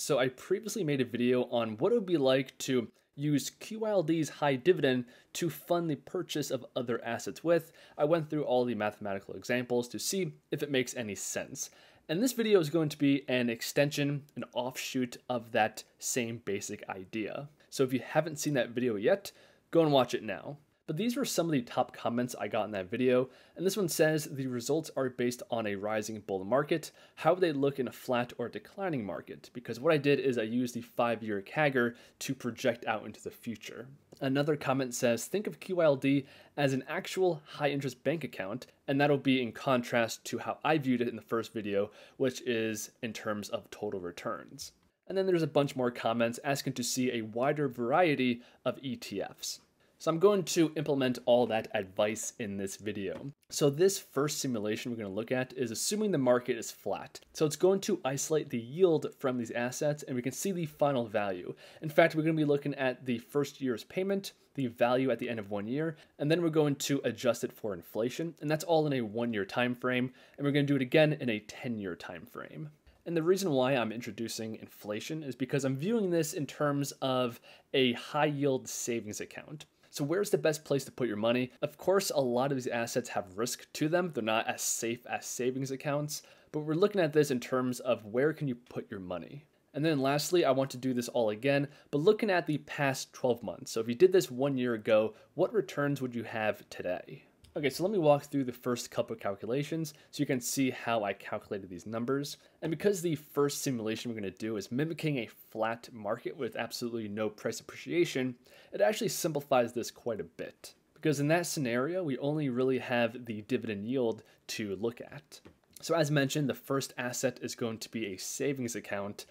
So I previously made a video on what it would be like to use Qyld's high dividend to fund the purchase of other assets with. I went through all the mathematical examples to see if it makes any sense. And this video is going to be an extension, an offshoot of that same basic idea. So if you haven't seen that video yet, go and watch it now. But these were some of the top comments I got in that video, and this one says the results are based on a rising bull market. How would they look in a flat or declining market? Because what I did is I used the 5-year CAGR to project out into the future. Another comment says, think of Qyld as an actual high interest bank account, and that'll be in contrast to how I viewed it in the first video, which is in terms of total returns. And then there's a bunch more comments asking to see a wider variety of ETFs. So I'm going to implement all that advice in this video. So this first simulation we're going to look at is assuming the market is flat. So it's going to isolate the yield from these assets and we can see the final value. In fact, we're going to be looking at the first year's payment, the value at the end of 1 year, and then we're going to adjust it for inflation. And that's all in a 1-year time frame. And we're going to do it again in a 10-year time frame. And the reason why I'm introducing inflation is because I'm viewing this in terms of a high yield savings account. So where's the best place to put your money? Of course, a lot of these assets have risk to them. They're not as safe as savings accounts, but we're looking at this in terms of where can you put your money? And then lastly, I want to do this all again, but looking at the past 12 months. So if you did this 1 year ago, what returns would you have today? Okay, so let me walk through the first couple of calculations so you can see how I calculated these numbers. And because the first simulation we're going to do is mimicking a flat market with absolutely no price appreciation, it actually simplifies this quite a bit. Because in that scenario, we only really have the dividend yield to look at. So as mentioned, the first asset is going to be a savings account.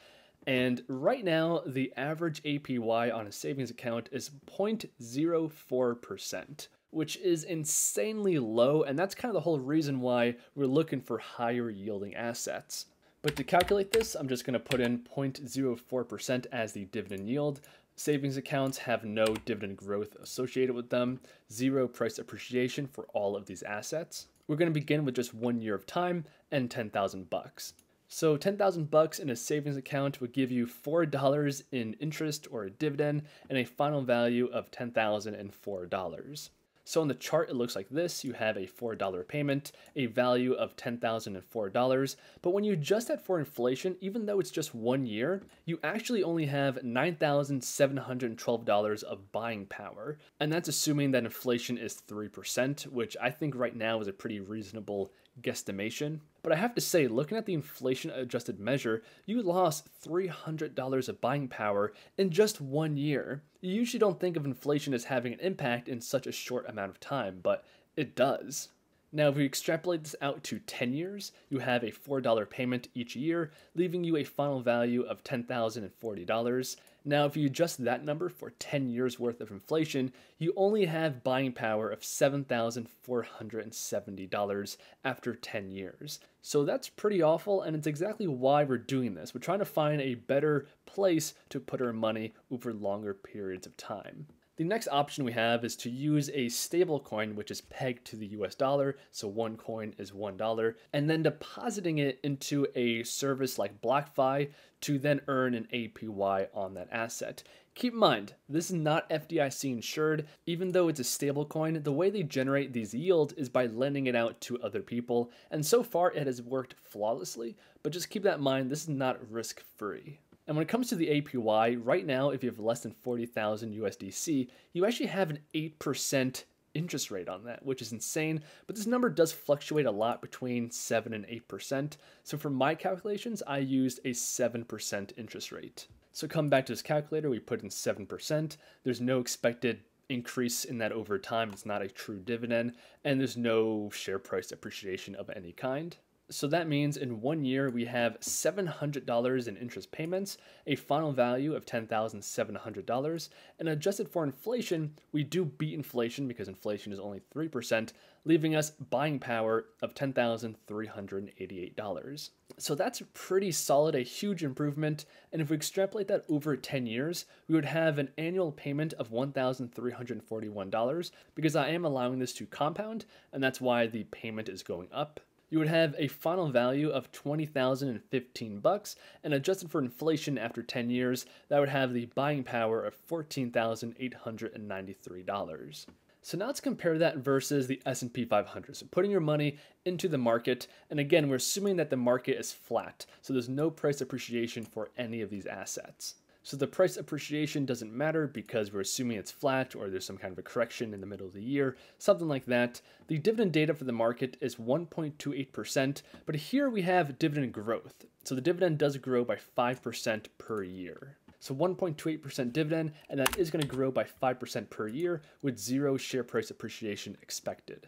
And right now, the average APY on a savings account is 0.04%. which is insanely low, and that's kind of the whole reason why we're looking for higher yielding assets. But to calculate this, I'm just going to put in 0.04% as the dividend yield. Savings accounts have no dividend growth associated with them, 0 price appreciation for all of these assets. We're going to begin with just 1 year of time and 10,000 bucks. So 10,000 bucks in a savings account would give you $4 in interest or a dividend and a final value of $10,004. So on the chart, it looks like this. You have a $4 payment, a value of $10,004. But when you adjust that for inflation, even though it's just 1 year, you actually only have $9,712 of buying power. And that's assuming that inflation is 3%, which I think right now is a pretty reasonable guesstimation. But I have to say, looking at the inflation adjusted measure, you lost $300 of buying power in just 1 year. You usually don't think of inflation as having an impact in such a short amount of time, but it does. Now, if we extrapolate this out to 10 years, you have a $4 payment each year, leaving you a final value of $10,040. Now, if you adjust that number for 10 years worth of inflation, you only have buying power of $7,470 after 10 years. So that's pretty awful, and it's exactly why we're doing this. We're trying to find a better place to put our money over longer periods of time. The next option we have is to use a stable coin which is pegged to the US dollar, so one coin is $1, and then depositing it into a service like BlockFi to then earn an APY on that asset. Keep in mind, this is not FDIC insured. Even though it's a stable coin, the way they generate these yields is by lending it out to other people, and so far it has worked flawlessly, but just keep that in mind, this is not risk-free. And when it comes to the APY, right now, if you have less than 40,000 USDC, you actually have an 8% interest rate on that, which is insane. But this number does fluctuate a lot between 7 and 8%. So for my calculations, I used a 7% interest rate. So come back to this calculator, we put in 7%. There's no expected increase in that over time. It's not a true dividend, and there's no share price appreciation of any kind. So that means in 1 year, we have $700 in interest payments, a final value of $10,700, and adjusted for inflation, we do beat inflation because inflation is only 3%, leaving us buying power of $10,388. So that's pretty solid, a huge improvement, and if we extrapolate that over 10 years, we would have an annual payment of $1,341 because I am allowing this to compound, and that's why the payment is going up. you would have a final value of $20,015, and adjusted for inflation after 10 years, that would have the buying power of $14,893. So now let's compare that versus the S&P 500. So putting your money into the market, and again, we're assuming that the market is flat, so there's no price appreciation for any of these assets. So the price appreciation doesn't matter because we're assuming it's flat or there's some kind of a correction in the middle of the year, something like that. The dividend data for the market is 1.28%, but here we have dividend growth. So the dividend does grow by 5% per year. So 1.28% dividend, and that is going to grow by 5% per year with zero share price appreciation expected.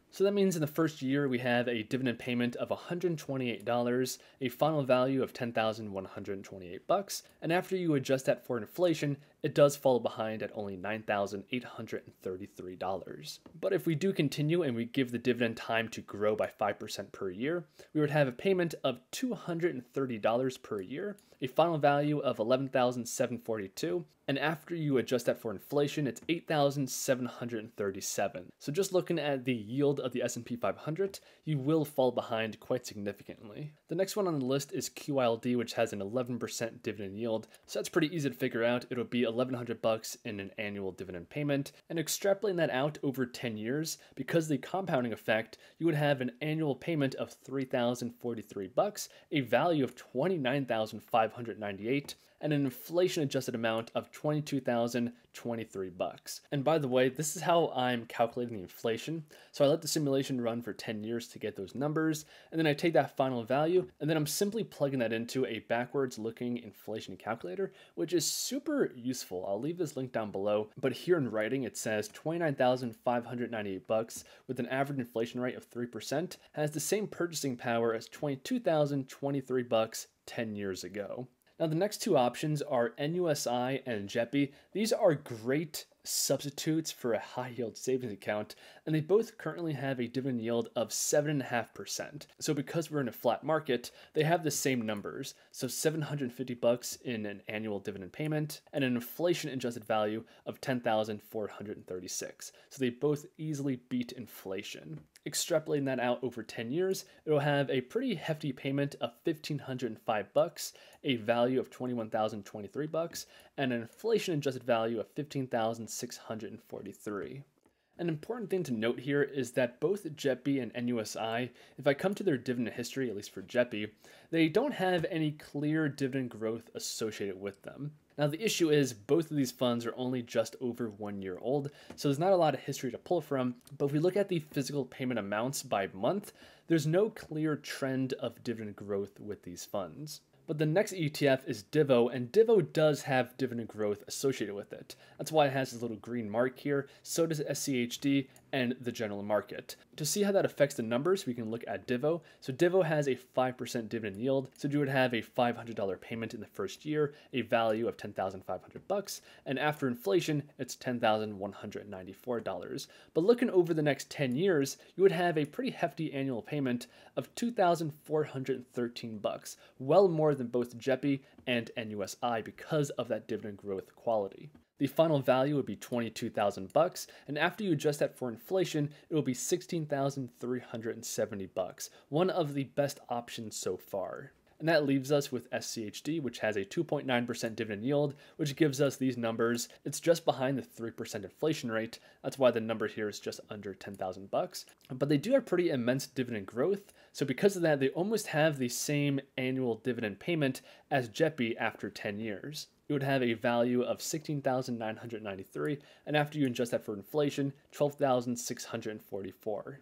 So that means in the first year we have a dividend payment of $128, a final value of $10,128, and after you adjust that for inflation, it does fall behind at only $9,833. But if we do continue and we give the dividend time to grow by 5% per year, we would have a payment of $230 per year, a final value of $11,742, and after you adjust that for inflation, it's $8,737. So just looking at the yield of the S&P 500, you will fall behind quite significantly. The next one on the list is Qyld, which has an 11% dividend yield. So that's pretty easy to figure out. It'll be $1,100 in an annual dividend payment. And extrapolating that out over 10 years, because of the compounding effect, you would have an annual payment of $3,043, a value of $29,598, and an inflation-adjusted amount of $22,023. And by the way, this is how I'm calculating the inflation. So I let the simulation run for 10 years to get those numbers, and then I take that final value, and then I'm simply plugging that into a backwards-looking inflation calculator, which is super useful. I'll leave this link down below, but here in writing it says $29,598 with an average inflation rate of 3% has the same purchasing power as $22,023 10 years ago. Now the next two options are NUSI and jepi. These are great substitutes for a high yield savings account, and they both currently have a dividend yield of 7.5%. So because we're in a flat market, they have the same numbers. So $750 in an annual dividend payment and an inflation adjusted value of $10,436. So they both easily beat inflation. Extrapolating that out over 10 years, it'll have a pretty hefty payment of $1,505, a value of $21,023, and an inflation-adjusted value of $15,643. An important thing to note here is that both jepi and NUSI, if I come to their dividend history, at least for jepi, they don't have any clear dividend growth associated with them. Now the issue is both of these funds are only just over 1 year old, so there's not a lot of history to pull from, but if we look at the physical payment amounts by month, there's no clear trend of dividend growth with these funds. But the next ETF is Divo, and Divo does have dividend growth associated with it. That's why it has this little green mark here. So does Schd and the general market. To see how that affects the numbers, we can look at Divo. So Divo has a 5% dividend yield, so you would have a $500 payment in the first year, a value of $10,500, and after inflation, it's $10,194. But looking over the next 10 years, you would have a pretty hefty annual payment of $2,413, well more than both jepi and NUSI because of that dividend growth quality. The final value would be $22,000, and after you adjust that for inflation, it will be $16,370, one of the best options so far. And that leaves us with Schd, which has a 2.9% dividend yield, which gives us these numbers. It's just behind the 3% inflation rate. That's why the number here is just under $10,000. But they do have pretty immense dividend growth. So because of that, they almost have the same annual dividend payment as jepi after 10 years. It would have a value of $16,993, and after you adjust that for inflation, $12,644.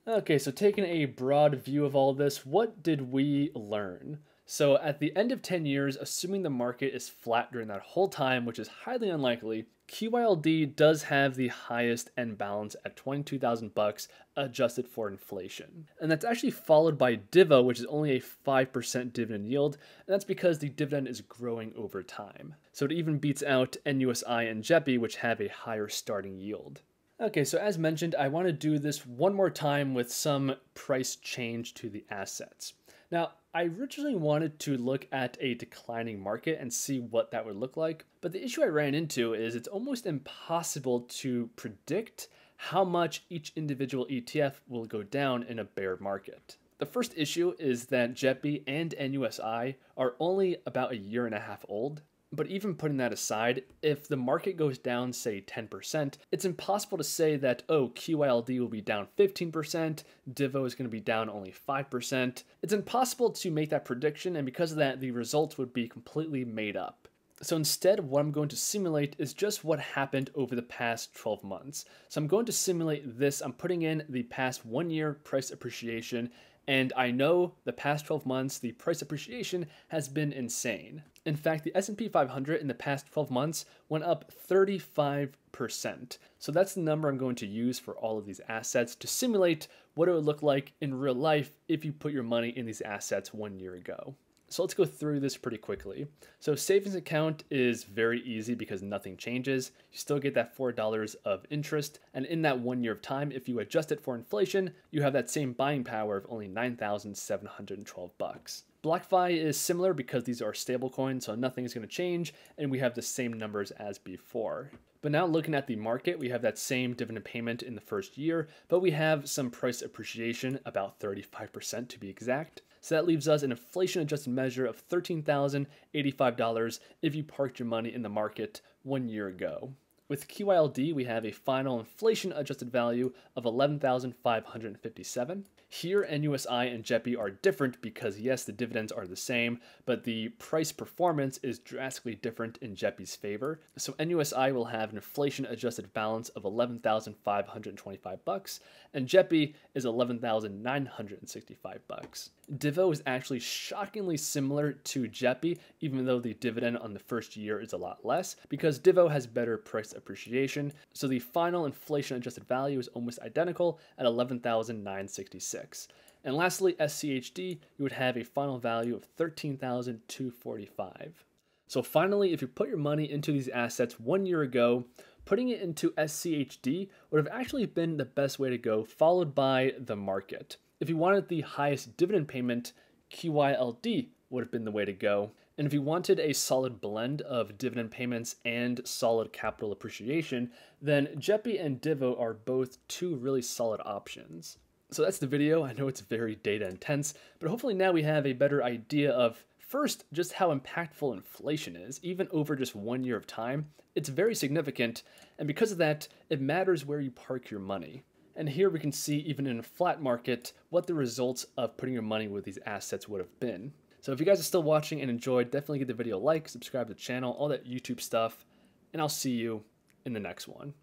Okay, so taking a broad view of all this, what did we learn? So at the end of 10 years, assuming the market is flat during that whole time, which is highly unlikely, Qyld does have the highest end balance at $22,000 adjusted for inflation. And that's actually followed by Divo, which is only a 5% dividend yield, and that's because the dividend is growing over time. So it even beats out NUSI and jepi, which have a higher starting yield. Okay, so as mentioned, I want to do this one more time with some price change to the assets. Now, I originally wanted to look at a declining market and see what that would look like, but the issue I ran into is it's almost impossible to predict how much each individual ETF will go down in a bear market. The first issue is that jepi and NUSI are only about a year and a half old. But even putting that aside, if the market goes down, say 10%, it's impossible to say that, oh, Qyld will be down 15%, Divo is going to be down only 5%. It's impossible to make that prediction, and because of that, the results would be completely made up. So instead, what I'm going to simulate is just what happened over the past 12 months. So I'm going to simulate this. I'm putting in the past 1 year price appreciation, and I know the past 12 months, the price appreciation has been insane. In fact, the S&P 500 in the past 12 months went up 35%. So that's the number I'm going to use for all of these assets to simulate what it would look like in real life if you put your money in these assets 1 year ago. So let's go through this pretty quickly. So savings account is very easy because nothing changes. You still get that $4 of interest. And in that 1 year of time, if you adjust it for inflation, you have that same buying power of only $9,712. BlockFi is similar because these are stable coins, so nothing is going to change, and we have the same numbers as before. But now looking at the market, we have that same dividend payment in the first year, but we have some price appreciation, about 35% to be exact. So that leaves us an inflation-adjusted measure of $13,085 if you parked your money in the market 1 year ago. With Qyld, we have a final inflation-adjusted value of $11,557. Here, NUSI and jepi are different because, yes, the dividends are the same, but the price performance is drastically different in jepi's favor. So NUSI will have an inflation-adjusted balance of $11,525, and jepi is $11,965. Divo is actually shockingly similar to jepi, even though the dividend on the first year is a lot less, because Divo has better price appreciation, so the final inflation-adjusted value is almost identical at $11,966. And lastly, Schd, you would have a final value of $13,245. So finally, if you put your money into these assets 1 year ago, putting it into Schd would have actually been the best way to go, followed by the market. If you wanted the highest dividend payment, Qyld would have been the way to go. And if you wanted a solid blend of dividend payments and solid capital appreciation, then jepi and Divo are both two really solid options. So that's the video. I know it's very data intense, but hopefully now we have a better idea of, first, just how impactful inflation is, even over just 1 year of time. It's very significant, and because of that, it matters where you park your money. And here we can see, even in a flat market, what the results of putting your money with these assets would have been. So if you guys are still watching and enjoyed, definitely give the video a like, subscribe to the channel, all that YouTube stuff, and I'll see you in the next one.